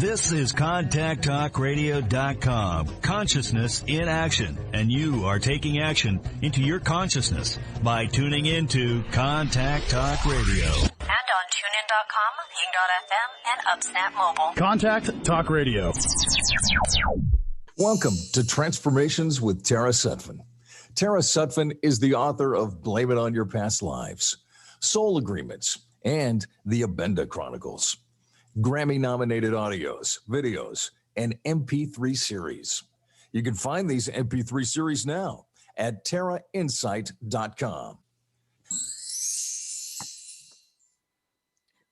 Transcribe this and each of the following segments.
This is ContactTalkRadio.com. Consciousness in action. And you are taking action into your consciousness by tuning into Contact Talk Radio. And on TuneIn.com, Ping.fm, and Upsnap Mobile. Contact Talk Radio. Welcome to Transformations with Tara Sutphin. Tara Sutphin is the author of Blame It on Your Past Lives, Soul Agreements, and The Abenda Chronicles. Grammy-nominated audios, videos, and MP3 series. You can find these MP3 series now at TaraInsight.com.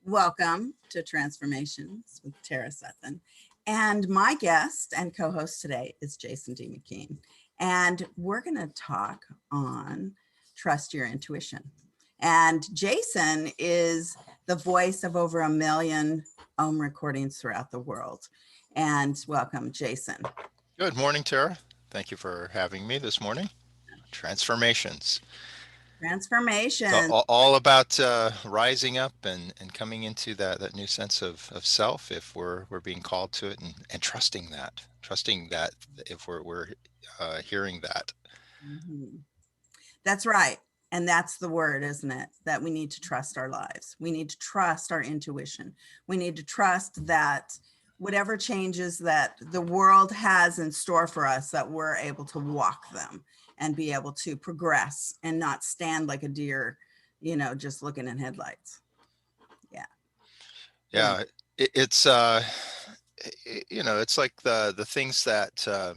Welcome to Transformations with Tara Sutphin. And my guest and co-host today is Jason D. McKean. And we're going to talk on trust your intuition. And Jason is the voice of over 1 million Om recordings throughout the world. And welcome, Jason. Good morning, Tara. Thank you for having me this morning. Transformations. So all about rising up and coming into that new sense of self if we're being called to it, and trusting that if we're hearing that. Mm-hmm. That's right. And that's the word, isn't it? That we need to trust our lives. We need to trust our intuition. We need to trust that whatever changes that the world has in store for us, that we're able to walk them and be able to progress and not stand like a deer, just looking in headlights. Yeah. Yeah. It's it's like the things that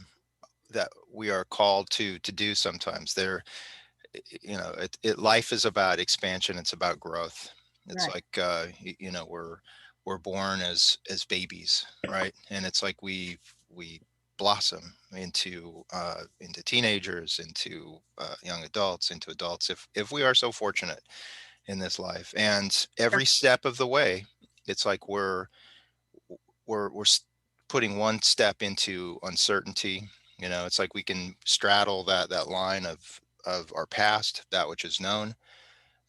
we are called to do sometimes. Life is about expansion. It's about growth. It's right. Like, we're born as babies, right? And it's like we blossom into teenagers, into young adults, into adults, if we are so fortunate in this life. And every step of the way, it's like we're putting one step into uncertainty. It's like we can straddle that line of our past, that which is known.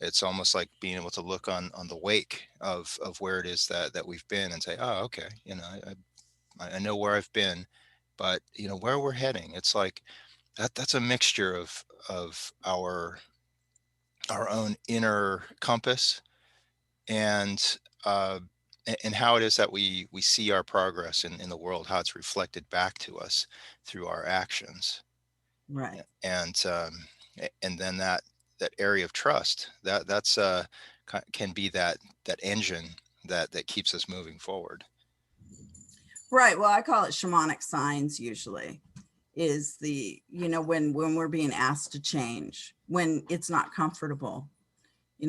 It's almost like being able to look on the wake of where it is that we've been and say, oh, okay, I know where I've been, but where we're heading. It's like that's a mixture of our own inner compass and how it is that we see our progress in the world, how it's reflected back to us through our actions. Right. And then that area of trust that's can be that engine that keeps us moving forward. Right. Well, I call it shamanic signs. Usually is the, when we're being asked to change, when it's not comfortable,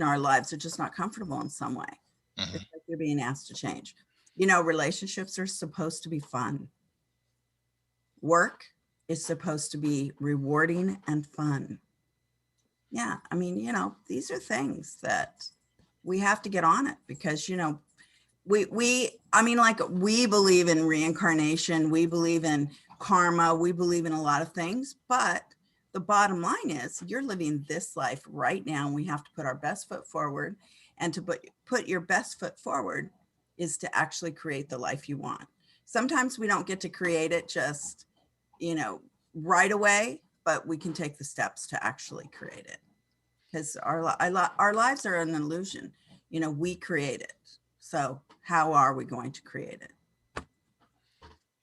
our lives are just not comfortable in some way. Mm-hmm. It's like you're being asked to change. Relationships are supposed to be fun. Work is supposed to be rewarding and fun. Yeah. I mean, these are things that we have to get on it because, we believe in reincarnation. We believe in karma. We believe in a lot of things, but the bottom line is you're living this life right now. And we have to put our best foot forward, and to put your best foot forward is to actually create the life you want. Sometimes we don't get to create it just, right away, but we can take the steps to actually create it, because our lives are an illusion. We create it. So how are we going to create it?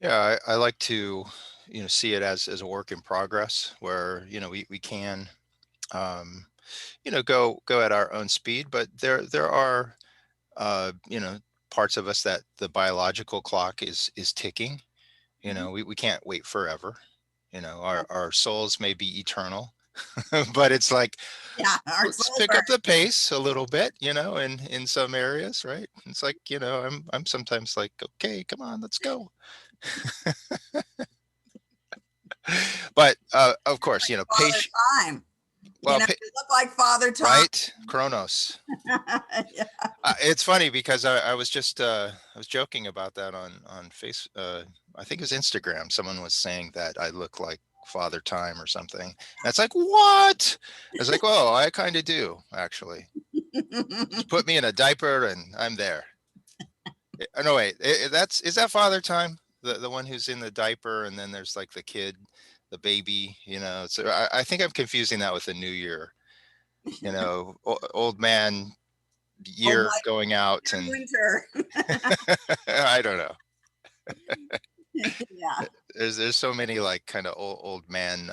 Yeah, I like to, see it as a work in progress where, we can, go at our own speed, but there are, parts of us that the biological clock is ticking. We can't wait forever. Our souls may be eternal, but it's like, let's pick up the pace a little bit, in some areas, right? It's like, I'm sometimes like, okay, come on, let's go. But of course, patient time. Well, you look like Father Time, right? Chronos. Yeah. It's funny because I was just I was joking about that on face. I think it was Instagram. Someone was saying that I look like Father Time or something. And it's like, what? I was like, well, I kind of do actually. Just put me in a diaper and I'm there. No, wait, is that Father Time? The one who's in the diaper, and then there's like the kid, the baby, so I think I'm confusing that with the New Year, old man Oh year going out, my and winter. I don't know. Yeah. There's so many like kind of old man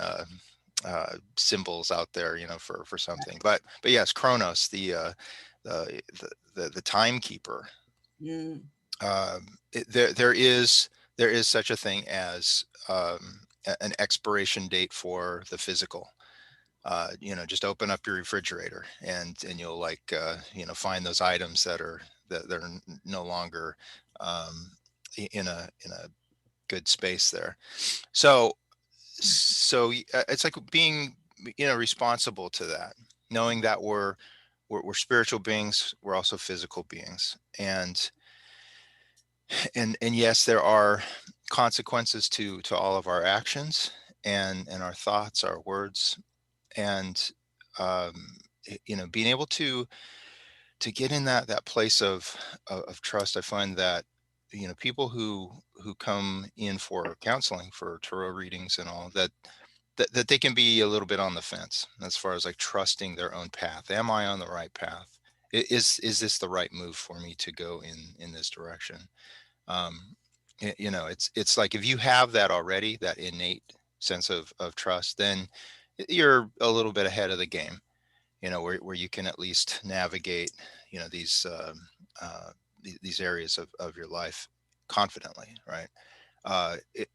symbols out there, for something. But yes, Chronos, the timekeeper. Mm. There is such a thing as an expiration date for the physical. Just open up your refrigerator, and you'll find those items that are no longer in a good space there. So it's like being responsible to that, knowing that we're spiritual beings, we're also physical beings, and yes, there are consequences to all of our actions, and our thoughts, our words, and um, being able to get in that place of trust. I find that people who come in for counseling, for tarot readings and all that they can be a little bit on the fence as far as like trusting their own path. Am I on the right path? Is this the right move for me to go in this direction? It's like, if you have that already, that innate sense of trust, then you're a little bit ahead of the game, where you can at least navigate, these these areas of your life confidently, right?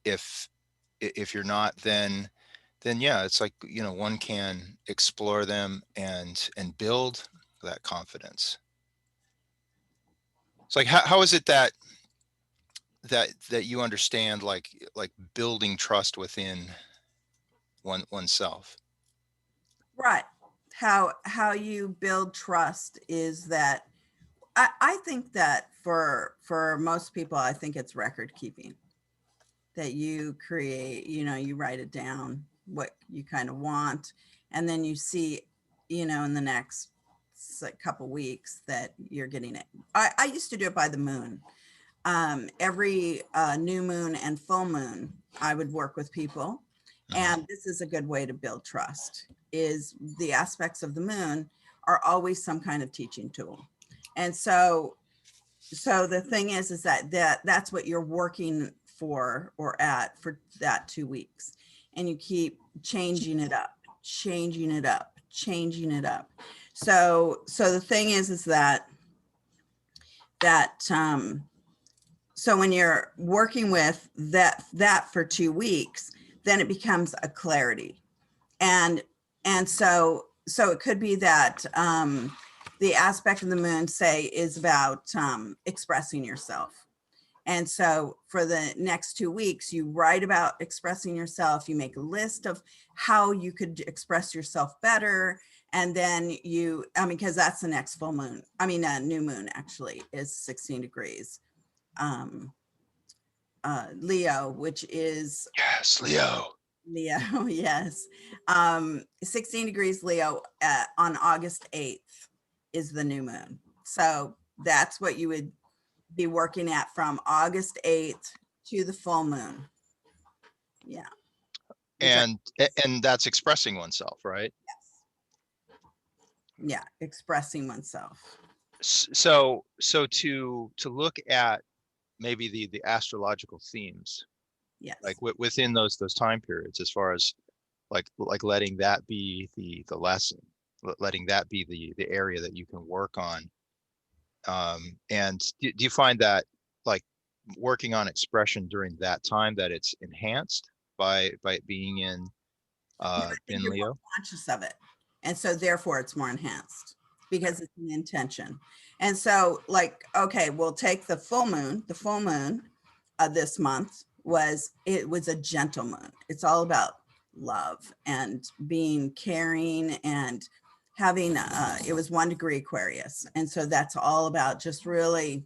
If you're not, then yeah, it's like, one can explore them and build that confidence. It's like, how is it that you understand like building trust within oneself? Right. How you build trust is that I think that for most people, I think it's record keeping, that you create, you write it down, what you kind of want, and then you see, in the next couple weeks that you're getting it. I used to do it by the moon. Every new moon and full moon, I would work with people. And this is a good way to build trust, is the aspects of the moon are always some kind of teaching tool. And so the thing is that's what you're working for or at for that 2 weeks. And you keep changing it up, changing it up, changing it up. So the thing is that so when you're working with that for 2 weeks, then it becomes a clarity. And so it could be that the aspect of the moon, say, is about expressing yourself. And so for the next 2 weeks, you write about expressing yourself, you make a list of how you could express yourself better. And then because that's the next full moon. New moon actually is 16 degrees. Leo, which is Yes, Leo. yes. 16 degrees Leo on August 8th is the new moon. So that's what you would be working at from August 8th to the full moon. Yeah. And that's expressing oneself, right? Yes. Yeah, expressing oneself. So to look at maybe the astrological themes, Yes. like within those time periods, as far as like letting that be the lesson, letting that be the area that you can work on. And do you find that like working on expression during that time, that it's enhanced by being in You're more Leo? conscious of it, and so therefore it's more enhanced because it's an intention. And so, like, okay, we'll take the full moon. The full moon this month was a gentle moon. It's all about love and being caring and having it was 1 degree Aquarius, and so that's all about just really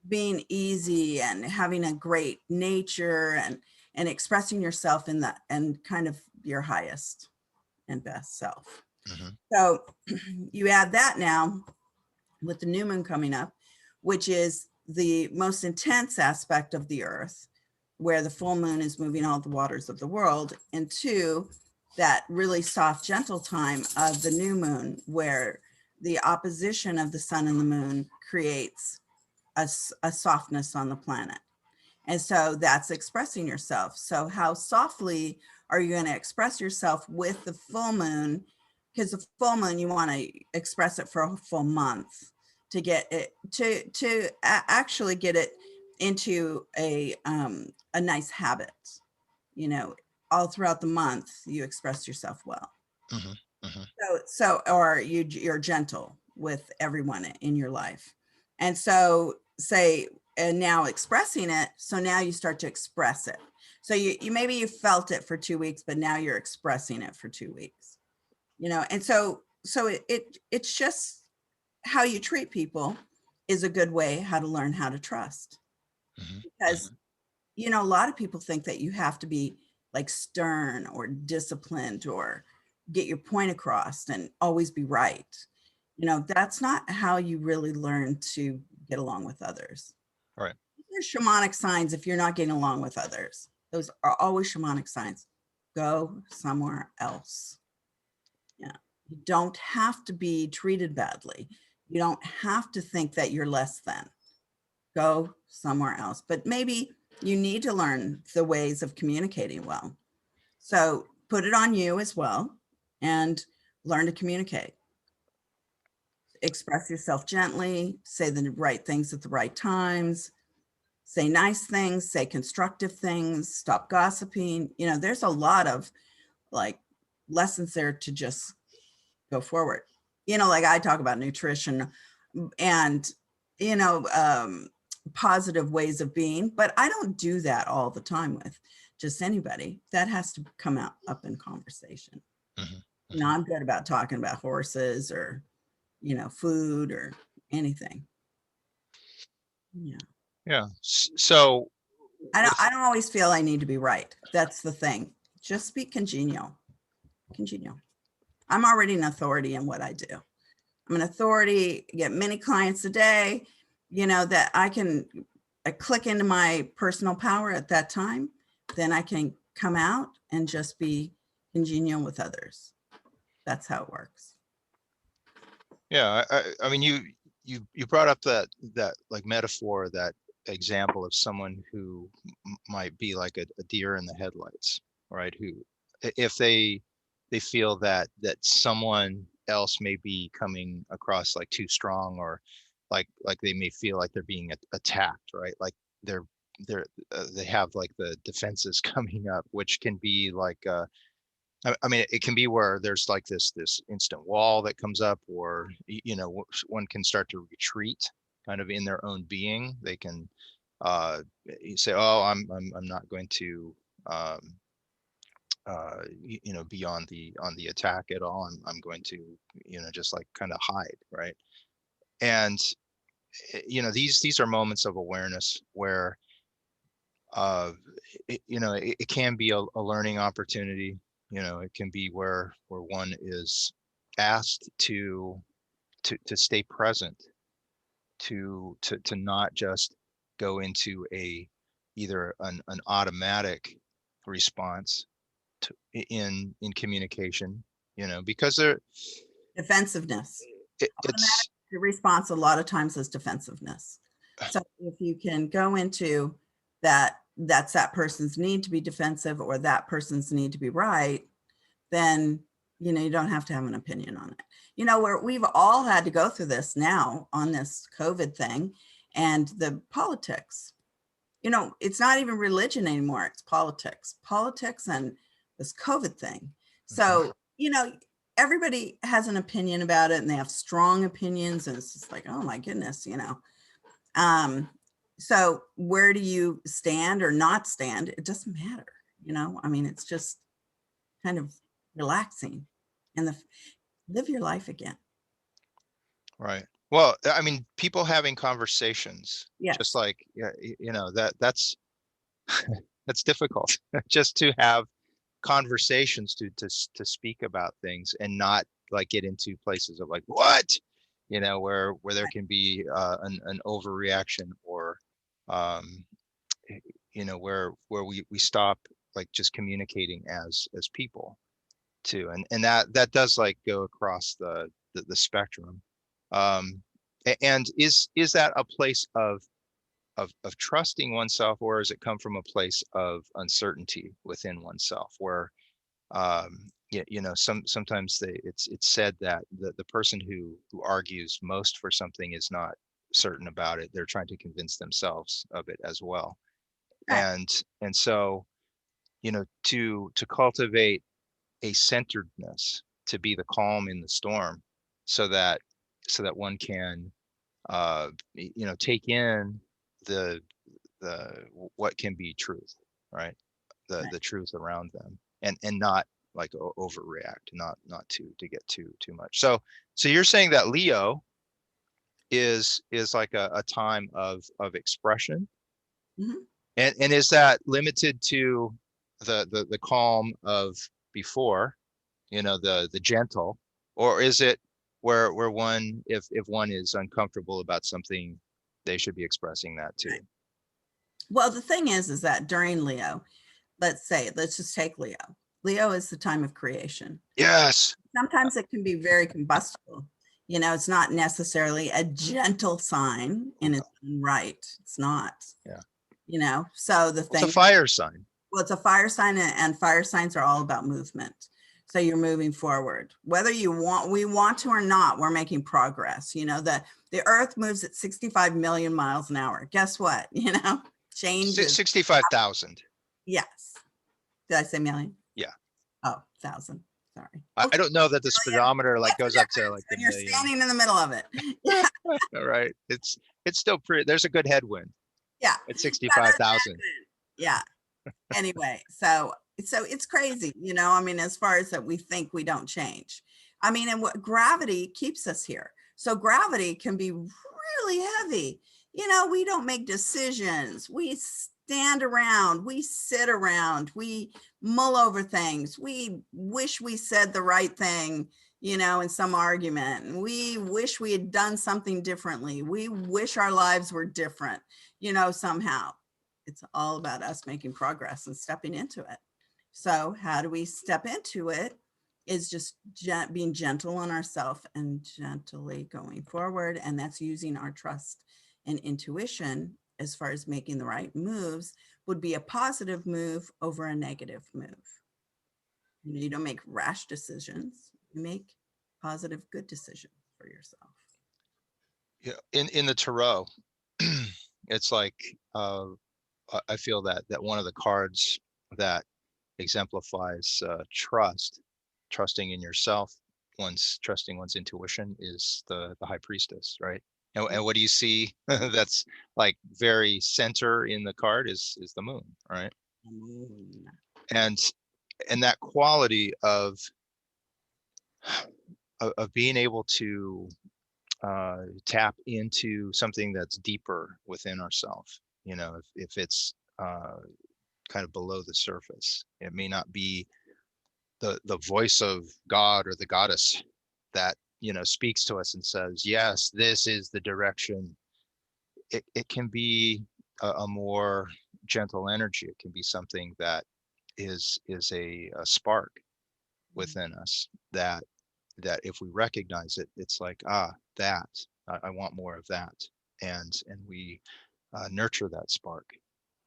being easy and having a great nature and expressing yourself in that and kind of your highest and best self. Mm-hmm. So you add that now with the new moon coming up, which is the most intense aspect of the earth, where the full moon is moving all the waters of the world, and 2, that really soft, gentle time of the new moon, where the opposition of the sun and the moon creates a softness on the planet. And so that's expressing yourself. So how softly are you going to express yourself with the full moon? Because the full moon, you want to express it for a full month to get it to actually get it into a nice habit. You know, all throughout the month, you express yourself well. Or you're gentle with everyone in your life. And so and now expressing it. So now you start to express it. So you maybe you felt it for 2 weeks, but now you're expressing it for 2 weeks, you know? And so it's just how you treat people is a good way how to learn how to trust. Because, you know, a lot of people think that you have to be like stern or disciplined or get your point across and always be right. You know, that's not how you really learn to get along with others. Right. There's shamanic signs if you're not getting along with others. Those are always shamanic signs. Go somewhere else. Yeah. You don't have to be treated badly. You don't have to think that you're less than. Go somewhere else. But maybe you need to learn the ways of communicating well. So put it on you as well and learn to communicate. Express yourself gently, say the right things at the right times, say nice things, say constructive things, stop gossiping. You know, there's a lot of like lessons there to just go forward. You know, like I talk about nutrition and, you know, positive ways of being, but I don't do that all the time with just anybody. That has to come up in conversation. You know, I'm good about talking about horses or, you know, food or anything. Yeah. So I don't always feel I need to be right. That's the thing. Just be congenial. I'm already an authority in what I do. I'm an authority, get many clients a day, you know, that I click into my personal power at that time. Then I can come out and just be congenial with others. That's how it works. Yeah, I mean, you brought up that like metaphor, that example of someone who might be like a deer in the headlights, right? Who, if they feel that someone else may be coming across like too strong, or like they may feel like they're being attacked, right? Like they have like the defenses coming up, which can be like I mean, it can be where there's like this instant wall that comes up, or, you know, one can start to retreat kind of in their own being. They can say, oh, I'm not going to, you know, be on the attack at all. I'm going to, you know, just like kind of hide, right? And, you know, these are moments of awareness where, you know, it can be a learning opportunity. You know, it can be where one is asked to stay present, to not just go into either an automatic response in communication, you know, because Defensiveness. it's The response a lot of times is defensiveness. So if you can go into that's that person's need to be defensive or that person's need to be right, then, you know, you don't have to have an opinion on it. You know, we've all had to go through this now on this COVID thing and the politics. You know, it's not even religion anymore. It's politics and this COVID thing. So, you know, everybody has an opinion about it and they have strong opinions and it's just like, oh my goodness, you know. So where do you stand or not stand? It doesn't matter. You know, I mean, it's just kind of relaxing and live your life again. right. Well, I mean, people having conversations, Yes. just like, you know, that's that's difficult just to have conversations to speak about things and not like get into places of like, what, where there can be an overreaction, or where we stop like just communicating as people too, and that does like go across the spectrum. And is that a place of trusting oneself, or does it come from a place of uncertainty within oneself, where sometimes it's said that the person who argues most for something is not certain about it. They're trying to convince themselves of it as well. Right. And so, to cultivate a centeredness, to be the calm in the storm, so that one can take in the what can be truth, right? The truth around them, and not like overreact, not to get too much. So you're saying that Leo is like a time of expression. Mm-hmm. And is that limited to the calm of before, the gentle, or is it where one, if one is uncomfortable about something, they should be expressing that too? Right. Well, the thing is that during Leo, let's just take Leo. Leo is the time of creation. Yes. Sometimes it can be very combustible. It's not necessarily a gentle sign in its own right. It's not. Yeah. So the thing. It's a fire sign. Well, it's a fire sign, and fire signs are all about movement. So you're moving forward, whether we want to or not. We're making progress. The Earth moves at 65 million miles an hour. Guess what? Changes. 65,000. Yes. Did I say million? Yeah. Oh, 1,000. Sorry. I don't know that the speedometer like goes up to like when you're standing in the middle of it. Yeah. All right. It's still pretty. There's a good headwind. Yeah. It's 65,000. Yeah. Anyway, so it's crazy, as far as that we think we don't change. And what gravity keeps us here. So gravity can be really heavy. We don't make decisions. We stand around, we sit around, we mull over things. We wish we said the right thing, in some argument. We wish we had done something differently. We wish our lives were different, somehow. It's all about us making progress and stepping into it. So how do we step into it? Is just being gentle on ourselves and gently going forward. And that's using our trust and intuition as far as making the right moves. Would be a positive move over a negative move. You don't make rash decisions. You make positive, good decisions for yourself. Yeah. In the tarot, it's like, I feel that one of the cards that exemplifies trusting in yourself, trusting one's intuition, is the high priestess, right? And what do you see that's like very center in the card is the moon, right? And that quality of being able to tap into something that's deeper within ourselves. If it's kind of below the surface, it may not be the voice of God or the goddess that speaks to us and says, yes, this is the direction. It can be a more gentle energy. It can be something that is a spark within us that if we recognize it, it's like, that I want more of that, and we nurture that spark.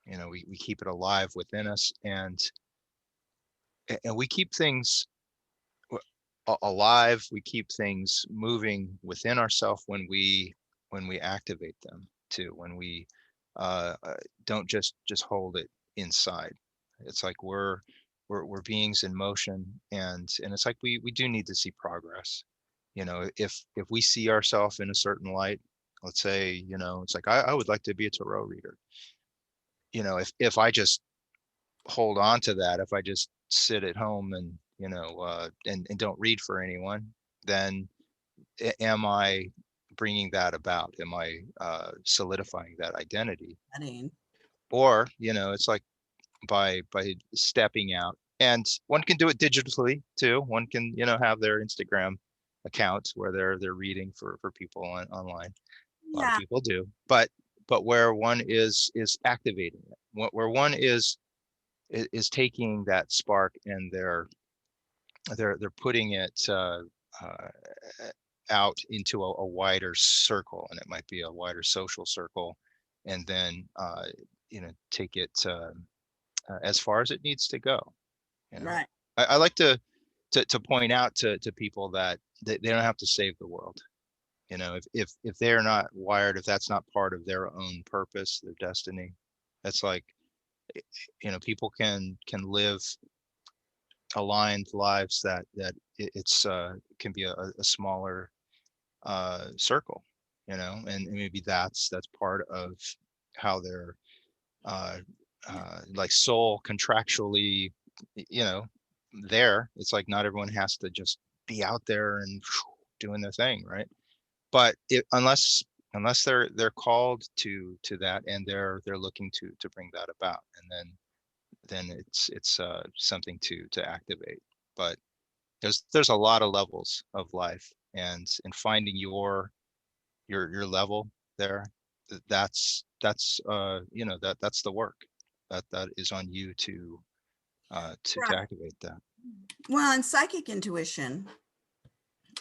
We keep it alive within us, and we keep things alive. We keep things moving within ourselves when we activate them too. When we don't just hold it inside. It's like we're beings in motion, and it's like we do need to see progress. If we see ourselves in a certain light, let's say, it's like I would like to be a tarot reader. If I just hold on to that, if I just sit at home and and don't read for anyone, then am I bringing that about? Am I solidifying that identity? Or it's like by stepping out, and one can do it digitally too. One can have their Instagram accounts where they're reading for people online. A lot of Yeah. people do, but where one is activating it, where one is taking that spark and they're putting it out into a wider circle, and it might be a wider social circle, and then take it as far as it needs to go. Right. I like to point out to people that they don't have to save the world. If they're not wired, if that's not part of their own purpose, their destiny, that's like, people can live aligned lives that it's can be a smaller circle, and maybe that's part of how they're uh, like soul contractually, you know, there. It's like not everyone has to just be out there and doing their thing, right? But unless they're called to that, and they're looking to bring that about, and then it's something to activate. But there's a lot of levels of life, and finding your level there, that's that's the work that is on you to Right. activate that. Well, and psychic intuition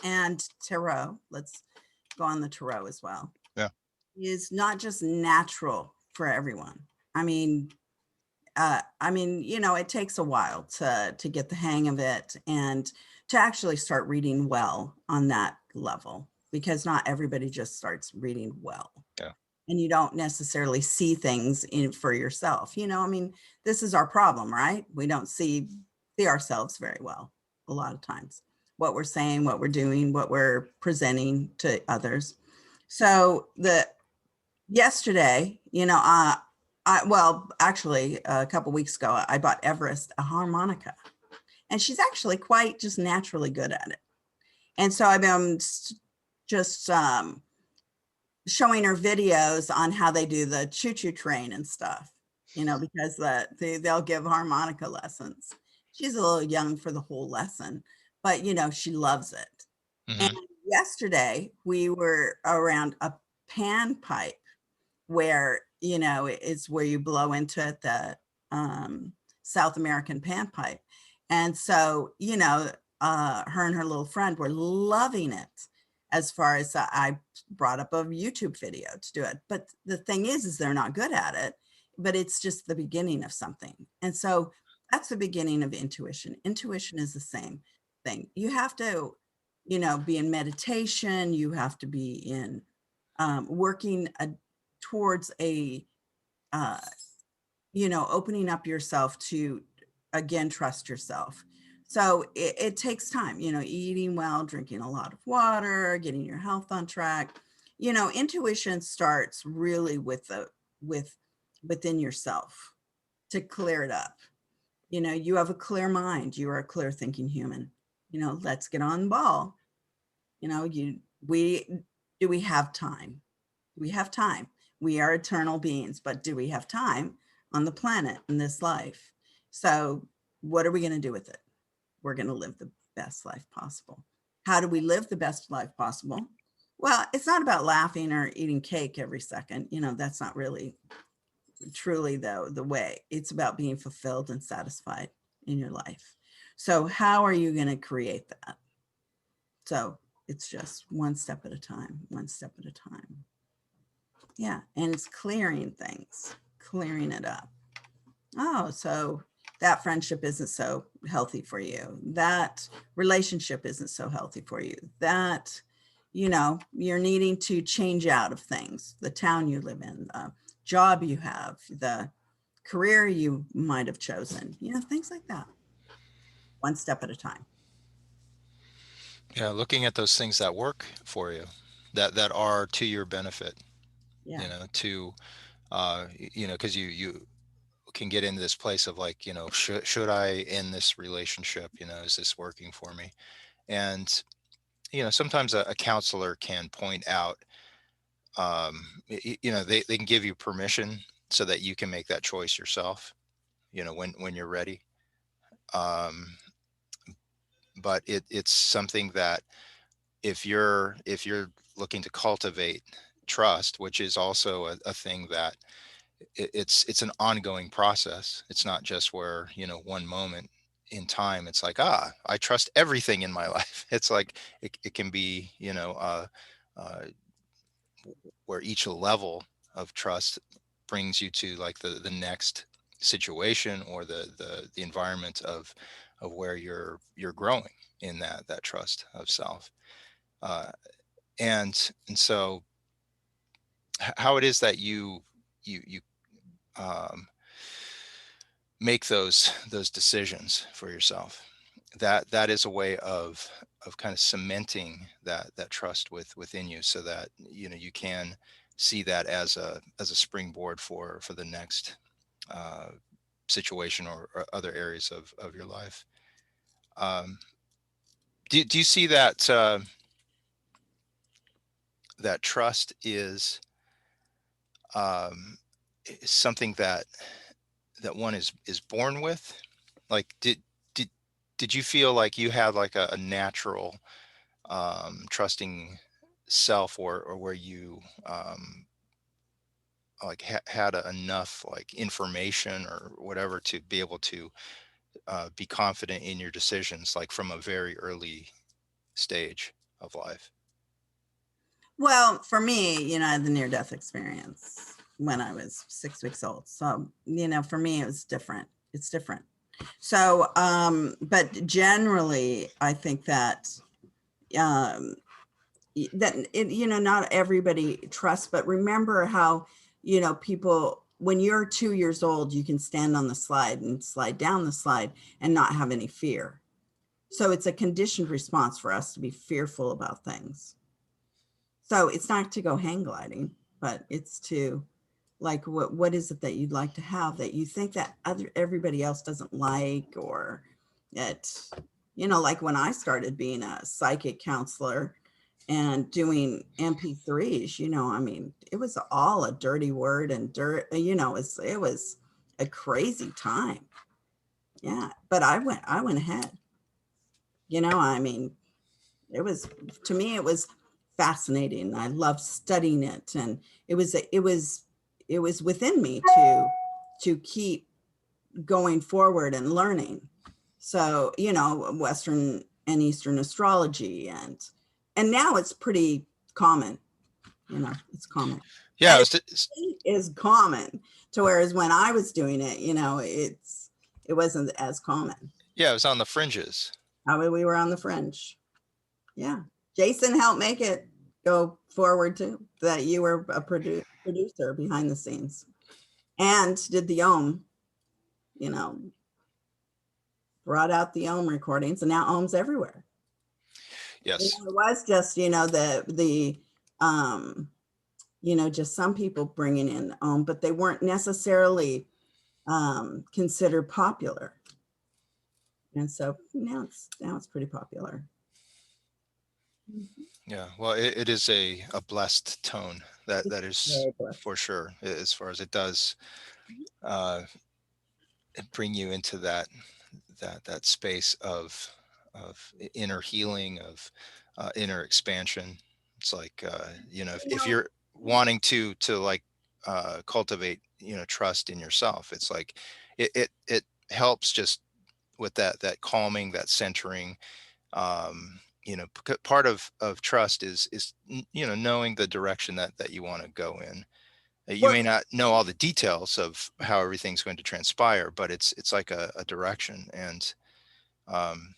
and tarot, let's go on the tarot as well, Yeah. is not just natural for everyone. It takes a while to get the hang of it and to actually start reading well on that level, because not everybody just starts reading well. Yeah. And you don't necessarily see things for yourself. This is our problem, right? We don't see ourselves very well a lot of times. What we're saying, what we're doing, what we're presenting to others. So yesterday, actually a couple weeks ago, I bought Everest a harmonica, and she's actually quite just naturally good at it. And so I've been just showing her videos on how they do the choo-choo train and stuff, because they'll give harmonica lessons. She's a little young for the whole lesson, but she loves it. And Hmm. yesterday we were around a pan pipe where, it's where you blow into it, the South American panpipe. And so, her and her little friend were loving it. As far as I brought up a YouTube video to do it. But the thing is they're not good at it, but it's just the beginning of something. And so that's the beginning of intuition. Intuition is the same thing. You have to, be in meditation. You have to be in working towards opening up yourself to, again, trust yourself. So it takes time, eating well, drinking a lot of water, getting your health on track. Intuition starts really within yourself to clear it up. You have a clear mind. You are a clear thinking human. Let's get on the ball. We do we have time? We have time. We are eternal beings, but do we have time on the planet in this life? So what are we going to do with it? We're going to live the best life possible. How do we live the best life possible? Well, it's not about laughing or eating cake every second. That's not really truly the way. It's about being fulfilled and satisfied in your life. So how are you going to create that? So it's just one step at a time, one step at a time. Yeah. And it's clearing things, clearing it up. Oh, so that friendship isn't so healthy for you. That relationship isn't so healthy for you. That, you're needing to change out of things, the town you live in, the job you have, the career you might have chosen, things like that. One step at a time. Yeah, looking at those things that work for you, that are to your benefit. Yeah. Because you can get into this place of like, should I end this relationship? Is this working for me? And sometimes a counselor can point out, they can give you permission so that you can make that choice yourself, when you're ready. um, but it's something that if you're looking to cultivate trust, which is also a thing that it's an ongoing process. It's not just where, one moment in time, it's like, I trust everything in my life. It's like, it can be, uh, where each level of trust brings you to like the next situation, or the environment of where you're growing in that trust of self. uh, and so how it is that you um, make those decisions for yourself, that is a way of kind of cementing that trust within you, so that you can see that as a springboard for the next uh, situation, or other areas of your life. um, do you see that trust um, is something that one is born with? Like, did did you feel like you had like a natural trusting self, or where you like had enough like information or whatever to be able to be confident in your decisions, like from a very early stage of life? Well, for me, I had the near death experience when I was 6 weeks old. So, for me, it was different. It's different. So, but generally, I think that, not everybody trusts, but remember how, people, when you're 2 years old, you can stand on the slide and slide down the slide and not have any fear. So it's a conditioned response for us to be fearful about things. So it's not to go hang gliding, but it's to like, what is it that you'd like to have that you think that everybody else doesn't like, or that, like when I started being a psychic counselor and doing MP3s, it was all a dirty word and it was a crazy time. Yeah. But I went ahead, it was, to me, it was fascinating. I loved studying it, and it was within me to keep going forward and learning. So, Western and Eastern astrology, and now it's pretty common. It's common. Yeah, It is common, to whereas when I was doing it, it wasn't as common. yeah, it was on the fringes. We were on the fringe. Yeah. Jason helped make it go forward too, that you were a producer behind the scenes and did the Ohm, brought out the Ohm recordings, and now Ohm's everywhere. Yes. It was just, just some people bringing in Ohm, but they weren't necessarily considered popular. And so now it's pretty popular. Yeah, well, it is a blessed tone, that is for sure, as far as it does uh, bring you into that space of inner healing, of inner expansion. It's like, if you're wanting to like cultivate trust in yourself, it's like it helps just with that calming, that centering. Part of trust is knowing the direction that you want to go in. You Well, may not know all the details of how everything's going to transpire, but it's like a direction, and um,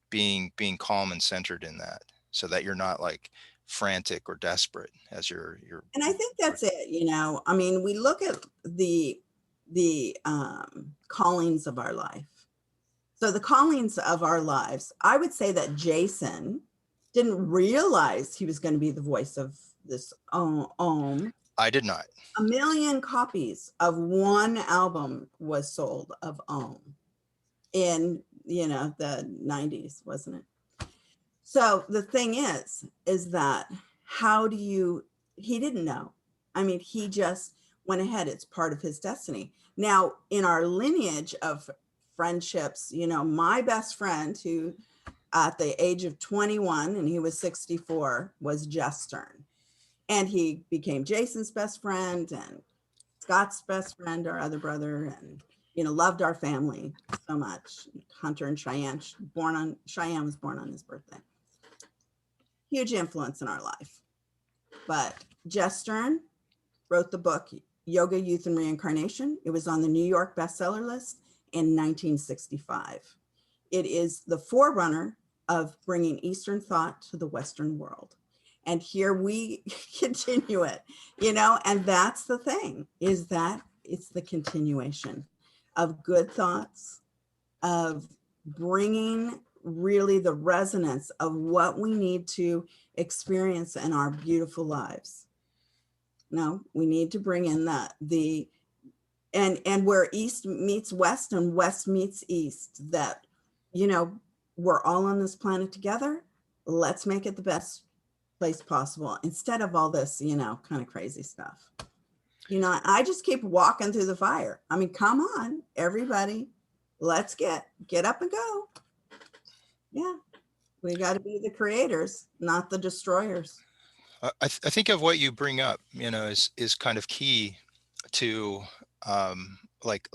being calm and centered in that, so that you're not like frantic or desperate as you're. and I think that's it. We look at the callings of our life. So the callings of our lives, I would say that Jason didn't realize he was going to be the voice of this Ohm. I did not. 1 million copies of one album was sold of Ohm in, the 90s, wasn't it? So the thing is that he didn't know. He just went ahead. It's part of his destiny. Now, in our lineage of friendships, my best friend, who at the age of 21, and he was 64, was Jess Stern. And he became Jason's best friend and Scott's best friend, our other brother, and, you know, loved our family so much. Hunter and Cheyenne, Cheyenne was born on his birthday. Huge influence in our life. But Jess Stern wrote the book, Yoga, Youth, and Reincarnation. It was on the New York bestseller list in 1965. It is the forerunner of bringing Eastern thought to the Western world. And here we continue it, you know, and that's the thing, is that it's the continuation of good thoughts, of bringing really the resonance of what we need to experience in our beautiful lives. No, we need to bring in and where East meets West and West meets East, that, you know, we're all on this planet together. Let's make it the best place possible instead of all this, you know, kind of crazy stuff. You know, I just keep walking through the fire. I mean, come on, everybody, let's get up and go. Yeah, we got to be the creators, not the destroyers. I think of what you bring up, you know, is kind of key to like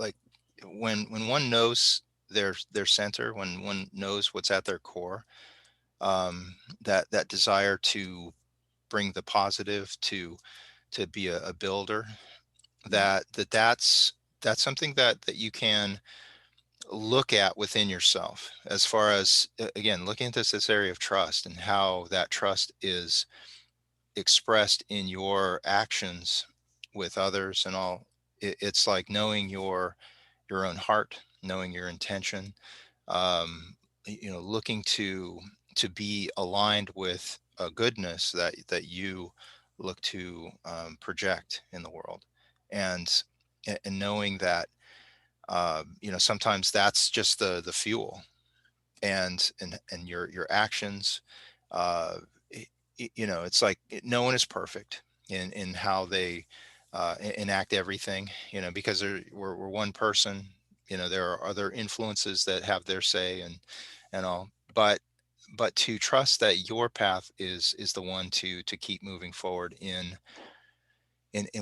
when one knows their center, when one knows what's at their core, that desire to bring the positive, to be a builder, that's something that you can look at within yourself, as far as, again, looking at this area of trust and how that trust is expressed in your actions with others and all. It's like knowing your own heart, knowing your intention, you know, looking to be aligned with a goodness that you look to project in the world, and knowing that you know, sometimes that's just the fuel, and your actions, uh, you know, it's like no one is perfect in how they enact everything, you know, because we're one person, you know, there are other influences that have their say and all, but to trust that your path is the one to keep moving forward in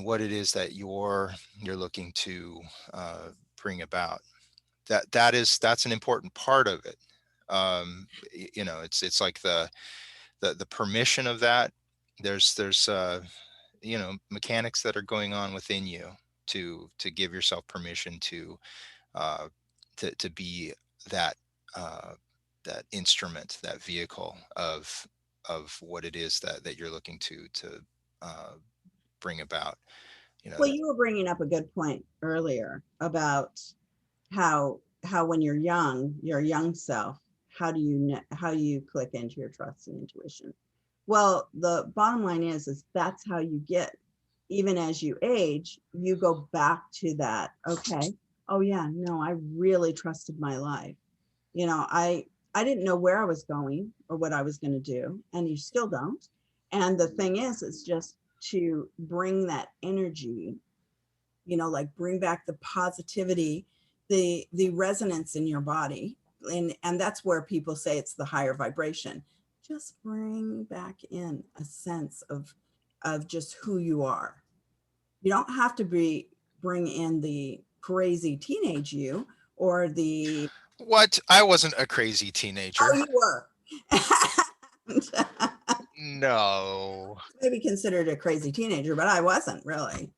what it is that you're looking to bring about. That's an important part of it. You know, it's like the permission of that. There's you know, mechanics that are going on within you to give yourself permission to uh, be that uh, that instrument, that vehicle of what it is that you're looking to uh, bring about. You know, Well, you were bringing up a good point earlier about how when you're young, your young self, how do you click into your trust and intuition? Well, the bottom line is that's how you get, even as you age, you go back to that. Okay, oh yeah, no, I really trusted my life. You know, I didn't know where I was going or what I was going to do, and you still don't. And the thing is, it's just to bring that energy, you know, like bring back the positivity, the resonance in your body. And that's where people say it's the higher vibration. Just bring back in a sense of just who you are. You don't have to bring in the crazy teenage you or the what? I wasn't a crazy teenager. oh you were. No. Maybe considered a crazy teenager, but I wasn't really.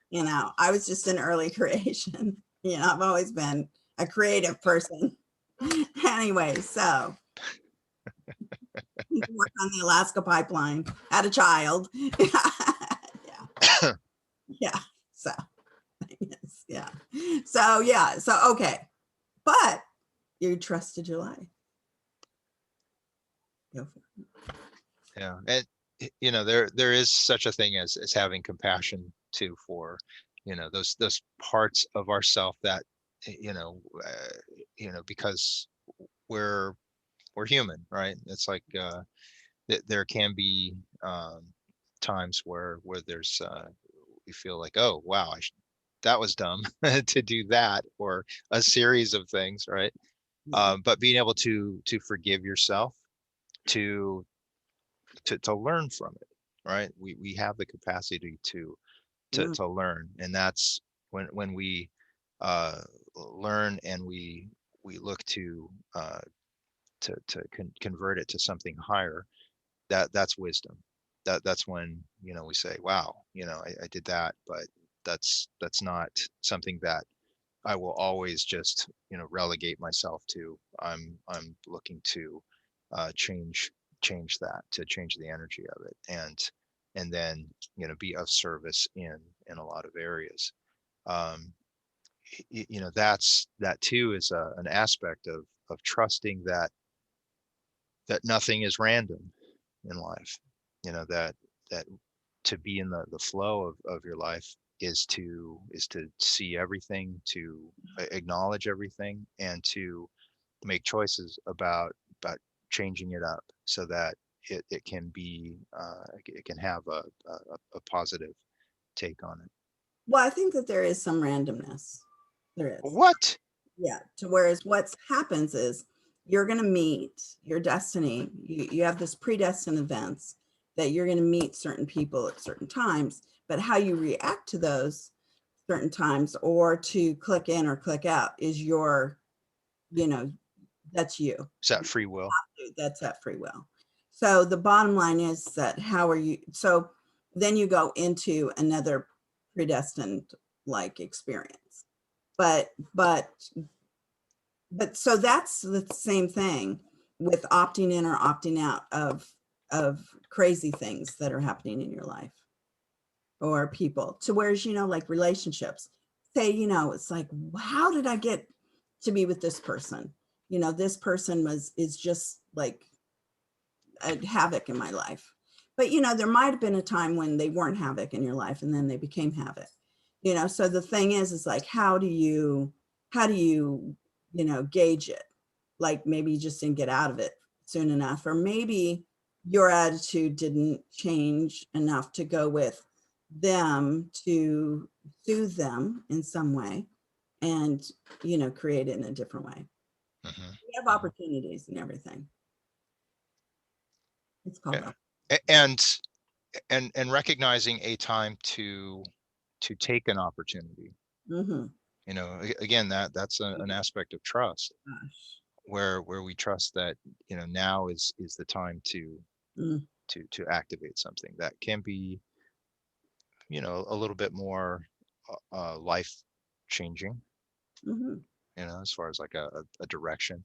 You know, I was just an early creation. You know, I've always been a creative person. Anyway, so worked on the Alaska pipeline, had a child. Yeah. Yeah. So, yes, yeah. So, yeah. So, okay. But you trusted your life. Go for it. Yeah, and you know, there is such a thing as having compassion too, for, you know, those parts of ourself that you know, because we're human, right? It's like there can be times where there's we feel like, oh wow, that was dumb to do that, or a series of things, right? But being able to forgive yourself, to learn from it, right? We have the capacity to Mm. learn, and that's when we learn, and we look to convert it to something higher. That's wisdom. That's when, we say, wow, I did that, but that's not something that I will always just, relegate myself to. I'm looking to change that, to change the energy of it, and then, be of service in a lot of areas. Um, that too is an aspect of trusting that nothing is random in life. That to be in the flow of your life is to see everything, to acknowledge everything, and to make choices about changing it up, so that it can be it can have a positive take on it. Well, I think that there is some randomness. There is. What? Yeah. To whereas what happens is you're going to meet your destiny. You have this predestined events that you're going to meet certain people at certain times, but how you react to those certain times or to click in or click out is your, that's you. Is that free will? That's that free will. So the bottom line is that how are you? So then you go into another predestined like experience. But so that's the same thing with opting in or opting out of crazy things that are happening in your life or people. To whereas, like relationships, say, it's like, how did I get to be with this person? This person is just like a havoc in my life. But there might have been a time when they weren't havoc in your life and then they became havoc. So the thing is like, how do you gauge it? Like maybe you just didn't get out of it soon enough, or maybe your attitude didn't change enough to go with them to soothe them in some way and create it in a different way. Mm-hmm. We have opportunities and everything. It's called Yeah. that. And recognizing a time to take an opportunity. Mm-hmm. Again, that's an aspect of trust, Gosh. where we trust that, now is the time to Mm. activate something that can be, a little bit more life changing, Mm-hmm. as far as like a direction.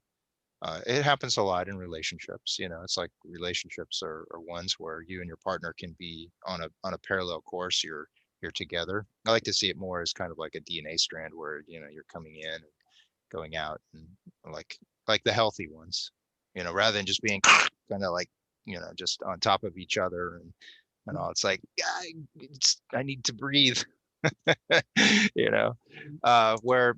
It happens a lot in relationships. It's like relationships are ones where you and your partner can be on a parallel course. You're together. I like to see it more as kind of like a DNA strand, where you're coming in and going out, and like the healthy ones, rather than just being kind of like, just on top of each other, and all. It's like, I need to breathe. you know where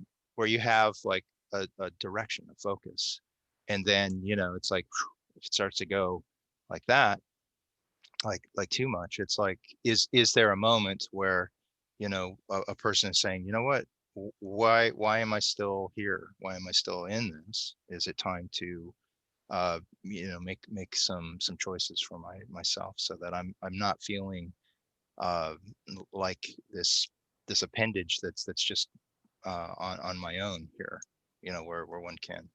you have like a direction, a focus, and then it's like, if it starts to go like that, like too much, it's like, is there a moment where a person is saying, you know what, why am I still here, why am I still in this? Is it time to make some choices for myself, so that I'm not feeling uh like this appendage that's just on my own here, where one can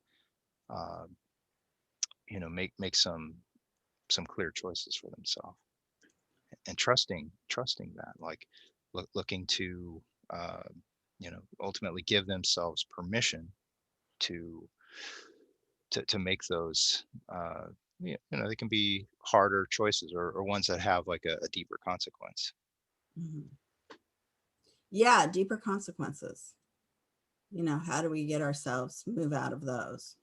uh make some clear choices for themselves, and trusting that, like looking to ultimately give themselves permission to make those they can be harder choices, or ones that have like a deeper consequence. Mm-hmm. Yeah, deeper consequences. How do we get ourselves move out of those?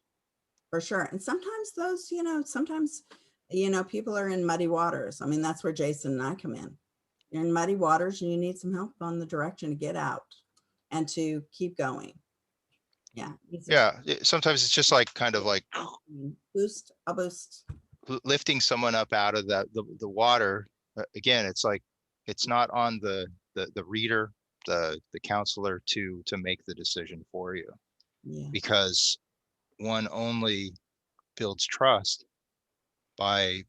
For sure. And sometimes those, sometimes, people are in muddy waters. I mean, that's where Jason and I come in. You're in muddy waters and you need some help on the direction to get out and to keep going. Yeah. Yeah, sometimes it's just like kind of like Boost, a boost. lifting someone up out of the water. Again, it's like, it's not on the reader, the counselor, to make the decision for you, Yeah. because one only builds trust by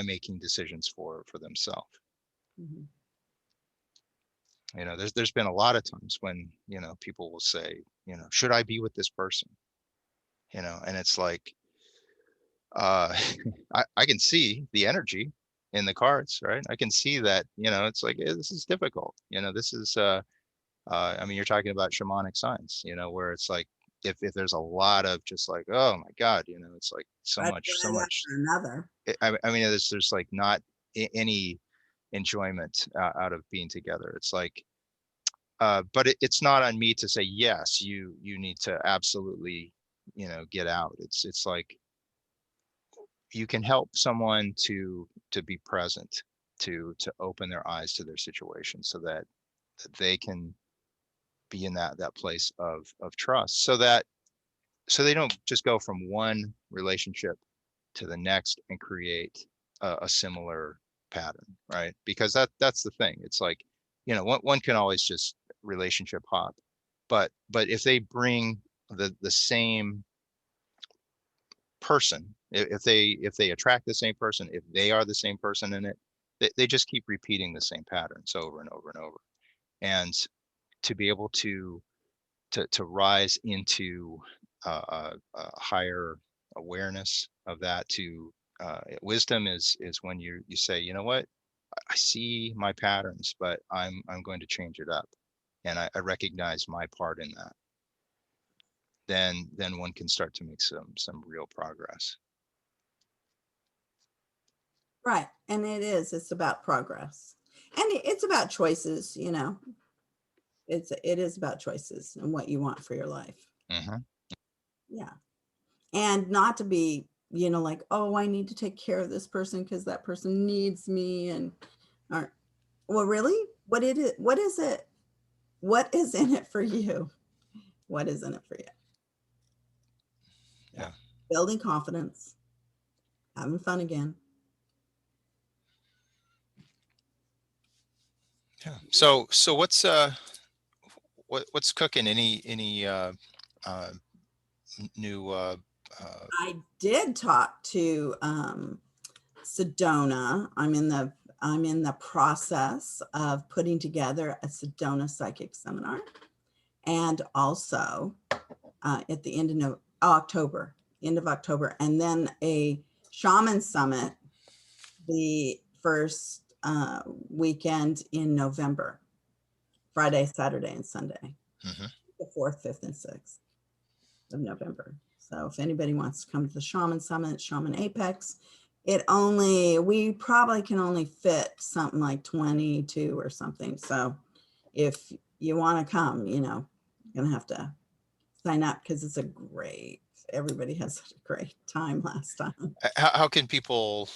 making decisions for themselves. Mhm. You know, there's been a lot of times when, you know, people will say, you know, should I be with this person? You know, and it's like, I can see the energy in the cards, right? I can see that, you know, it's like, this is difficult. You know, this is, I mean, you're talking about shamanic signs, you know, where it's like, if there's a lot of just like, oh my God, you know, it's like so Right, much, right after another. I mean, there's like not any enjoyment out of being together. It's like, but it's not on me to say, yes, you need to absolutely, you know, get out. It's like, you can help someone to be present, to open their eyes to their situation, so that they can be in that place of trust, so that they don't just go from one relationship to the next and create a similar pattern, right? Because that's the thing. It's like, you know, one can always just relationship hop, but if they bring the same person, if they attract the same person, if they are the same person in it, they just keep repeating the same patterns over and over and over. And to be able to rise into a higher awareness of that, to wisdom is when you say, you know what, I see my patterns, but I'm going to change it up, and I recognize my part in that. Then one can start to make some real progress. Right. And it's about progress. And it's about choices, you know. It is about choices and what you want for your life. Mm-hmm. Yeah. And not to be, you know, like, oh, I need to take care of this person because that person needs me. And or, well, really, what is it? What is in it for you? What is in it for you? Yeah. Building confidence, having fun again. Yeah. So what's cooking? Any new I did talk to Sedona. I'm in the process of putting together a Sedona psychic seminar, and also at the end of October, and then a shaman summit the first weekend in November, Friday, Saturday, and Sunday, mhm. the 4th, 5th, and 6th of November. So if anybody wants to come to the Shaman Summit, Shaman Apex, we probably can only fit something like 22 or something. So if you want to come, you know, you're gonna have to sign up because everybody has such a great time last time. How can people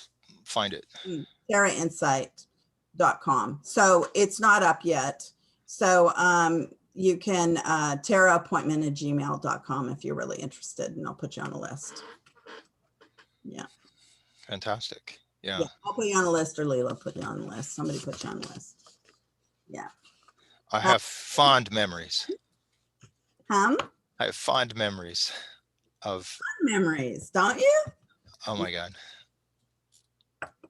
find it? TerraInsight.com. So it's not up yet. So you can terraappointment@gmail.com if you're really interested, and I'll put you on a list. Yeah. Fantastic. Yeah. Yeah. I'll put you on a list, or Leila put you on the list. Somebody put you on the list. Yeah. I have fond memories. I have fond memories of, memories, don't you? oh my God.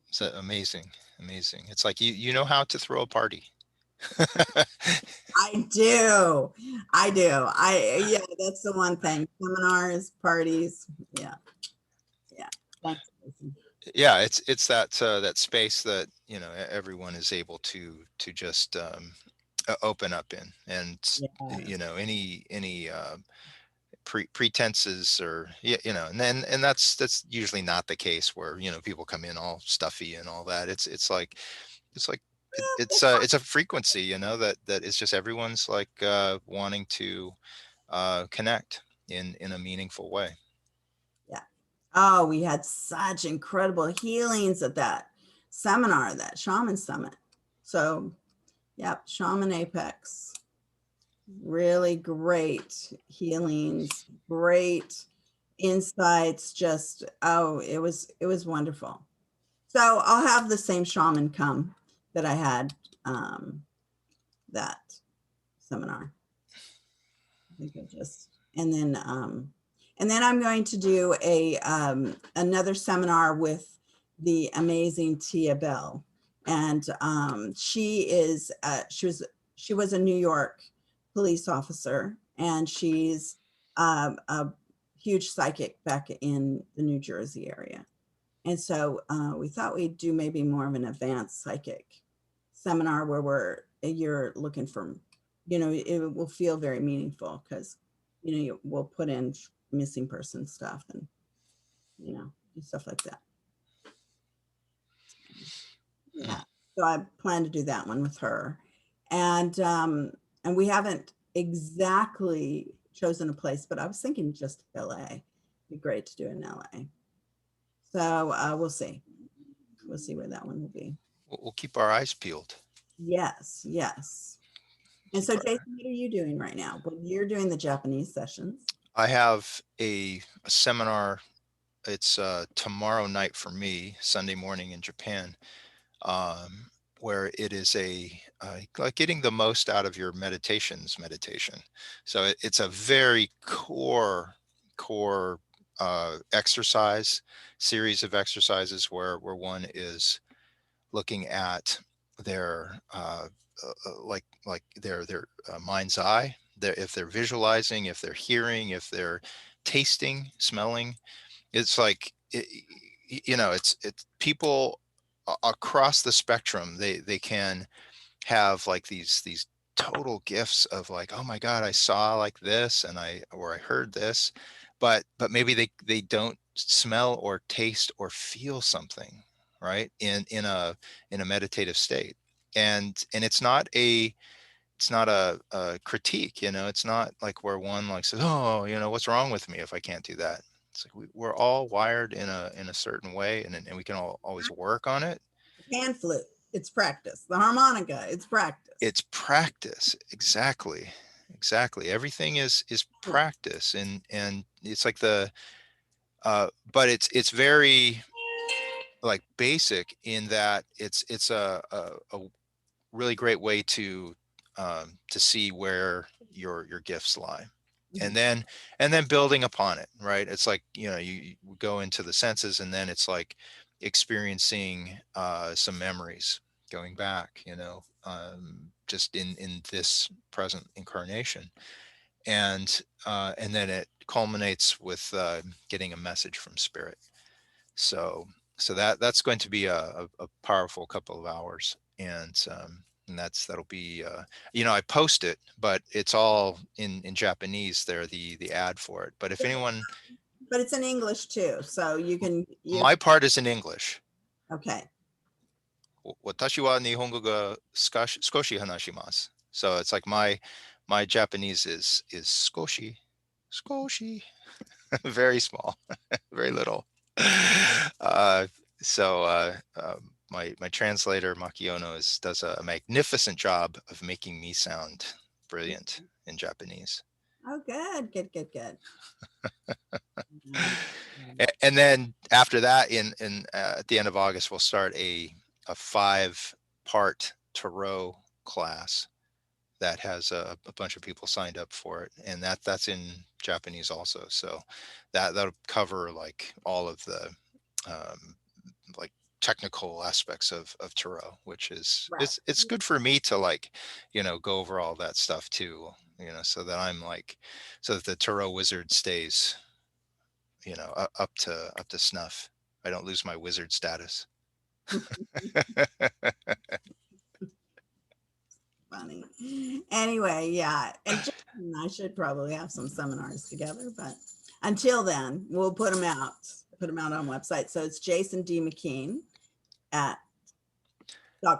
It's amazing. Amazing. It's like, you know how to throw a party. I do. Yeah, that's the one thing. Seminars, parties. Yeah. Yeah. Thanks. Jason. Yeah, it's that space that, you know, everyone is able to just open up in, and Yeah. you know, any pretenses, or you know, and that's usually not the case, where, you know, people come in all stuffy and all that. It's like it's a frequency, you know, that is just, everyone's like wanting to connect in a meaningful way. Yeah. Oh, we had such incredible healings at that seminar, that shaman summit. So, yep, Shaman Apex. Really great healings, great insights. Just, oh, it was wonderful. So I'll have the same shaman come that I had that seminar. I think and then And then I'm going to do another seminar with the amazing Tia Bell. And she was a New York police officer, and she's a huge psychic back in the New Jersey area. And so we thought we'd do maybe more of an advanced psychic seminar where you're looking for, it will feel very meaningful because, we'll put in missing person stuff and, do stuff like that. Yeah. So I plan to do that one with her. And we haven't exactly chosen a place, but I was thinking just LA. It'd be great to do in LA. So we'll see. We'll see where that one will be. We'll keep our eyes peeled. Yes. And so, Jason, what are you doing right now? Well, you're doing the Japanese sessions. I have a seminar. It's tomorrow night for me, Sunday morning in Japan, where it is like getting the most out of your meditation. So it's a very core exercise, series of exercises where one is looking at their like their mind's eye, if they're visualizing, if they're hearing, if they're tasting, smelling. It's like it's people across the spectrum. They can have like these total gifts of like, oh my God, I saw like this, and I heard this, but maybe they don't smell or taste or feel something, right, in a meditative state. And it's not a critique, it's not like where one like says, oh, what's wrong with me if I can't do that. It's like we're all wired in a certain way, and we can always work on it. Pan flute, it's practice. The harmonica, it's practice. It's practice. Exactly. Everything is practice, and it's like but it's very like basic in that it's a really great way to see where your gifts lie, and then building upon it, right? It's like, you go into the senses, and then it's like experiencing some memories going back, just in this present incarnation, and then it culminates with getting a message from spirit. So that's going to be a powerful couple of hours, and that'll be I post it, but it's all in Japanese there, the ad for it. But if anyone, but it's in English too, so my part is in English. Okay. Watashi wa nihongo ga skoshi hanashimasu. So it's like my Japanese is skoshi very small, very little. My translator Makiono does a magnificent job of making me sound brilliant in Japanese. Oh, good. And then after that, at the end of August, we'll start a 5-part tarot class that has a bunch of people signed up for it, and that's in Japanese also. So that'll cover like all of the like technical aspects of tarot, which is right. It's good for me to like go over all that stuff too, so that I'm like, so that the tarot wizard stays up to snuff. I don't lose my wizard status. Funny. Anyway, yeah, and I should probably have some seminars together, but until then, we'll put them out on website. So it's Jason D. McKean at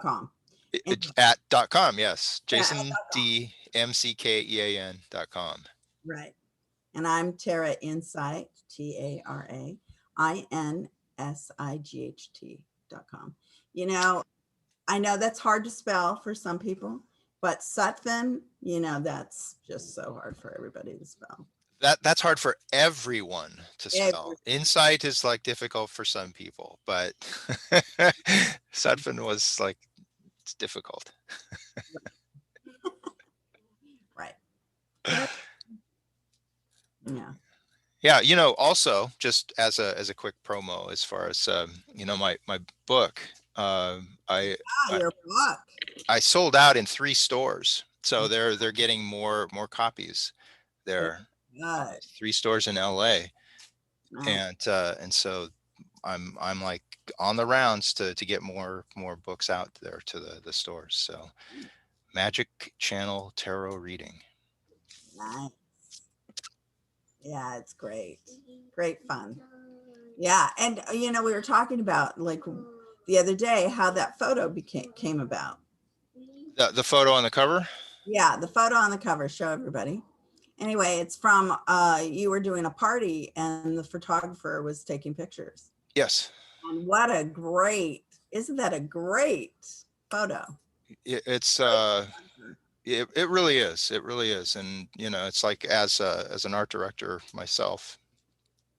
.com. At .com, yes. Jason D. McKean.com. Right. And I'm Tara Insight, TARA INSIGHT.com. I know that's hard to spell for some people, but Sutphin, that's just so hard for everybody to spell. That's hard for everyone to spell. Insight is like difficult for some people, but Sutphin was like, it's difficult. Right. Yeah. Yeah, also just as a quick promo, as far as my book, I Your book. I sold out in 3 stores, so they're getting more copies there. Good. 3 stores in LA, Nice. and so I'm like on the rounds to get more books out there to the stores. So Magic Channel Tarot Reading. Nice. Yeah, it's great. Great fun. Yeah, and we were talking about like the other day how that photo came about. The photo on the cover? Yeah, the photo on the cover. Show everybody. Anyway, it's from you were doing a party and the photographer was taking pictures. Yes. And isn't that a great photo? It's it really is. It really is. And it's like as an art director myself,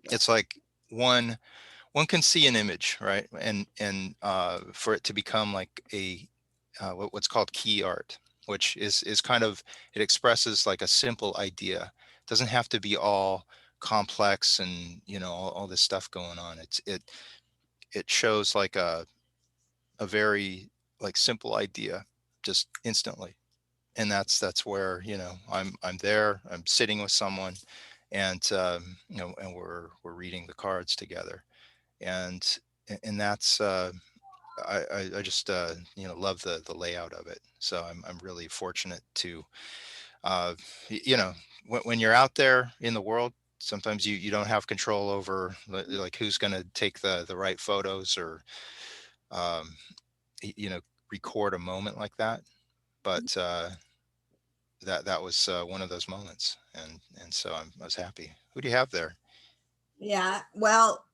it's like one can see an image, right? And for it to become like a what's called key art, which is kind of, it expresses like a simple idea. It doesn't have to be all complex and all this stuff going on. It shows like a very like simple idea just instantly. And that's where I'm there, I'm sitting with someone, and and we're reading the cards together, and that's I just love the layout of it. So I'm really fortunate to when you're out there in the world, sometimes you don't have control over like who's going to take the right photos, or um record a moment like that. But that was one of those moments, and so I was happy. Who do you have there? Yeah, well,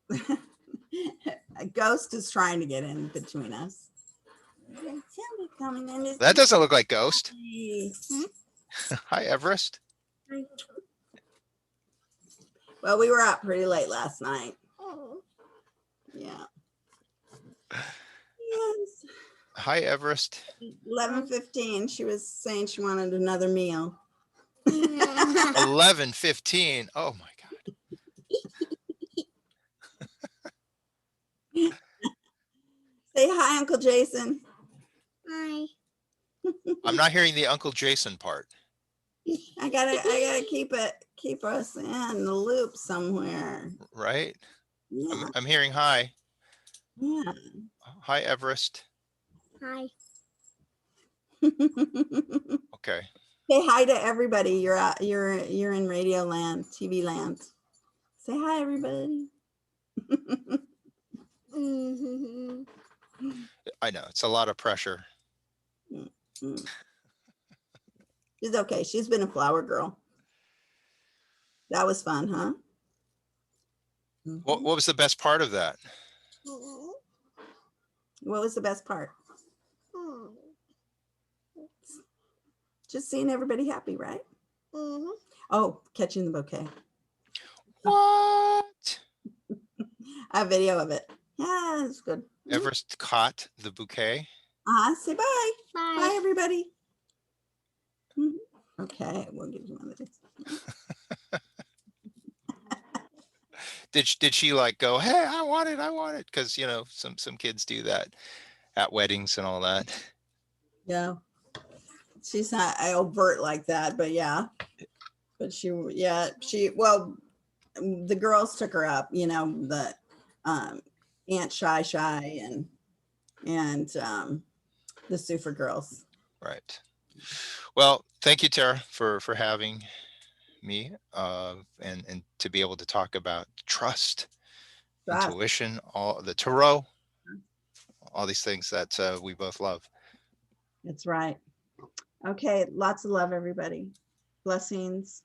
a ghost is trying to get in between us. That doesn't look like Ghost. Hi, Everest. Well, we were up pretty late last night. Yeah. Yes. Hi, Everest. 11:15. She was saying she wanted another meal. 11:15. Oh my God. Say hi, Uncle Jason. Hi. I'm not hearing the Uncle Jason part. I gotta keep us in the loop somewhere. Right? Yeah. I'm hearing hi. Yeah. Hi, Everest. Hi. Okay. Say hi to everybody. You're in radio land, TV land. Say hi, everybody. I know it's a lot of pressure. She's okay. She's been a flower girl. That was fun, huh? What was the best part of that? What was the best part? Just seeing everybody happy, right? Oh, catching the bouquet. What? I have video of it. Yeah, it's good. Everest caught the bouquet. Say bye. Bye. Bye, everybody. Okay, we'll give you one of these. Did she like go, hey, I want it? Because some kids do that at weddings and all that. Yeah, she's not overt like that, but yeah. But well, the girls took her up. The Aunt Shy and the Super Girls. Right. Well, thank you, Tara, for having me, and to be able to talk about trust, intuition, all the tarot, all these things that we both love. That's right. Okay, lots of love, everybody. Blessings.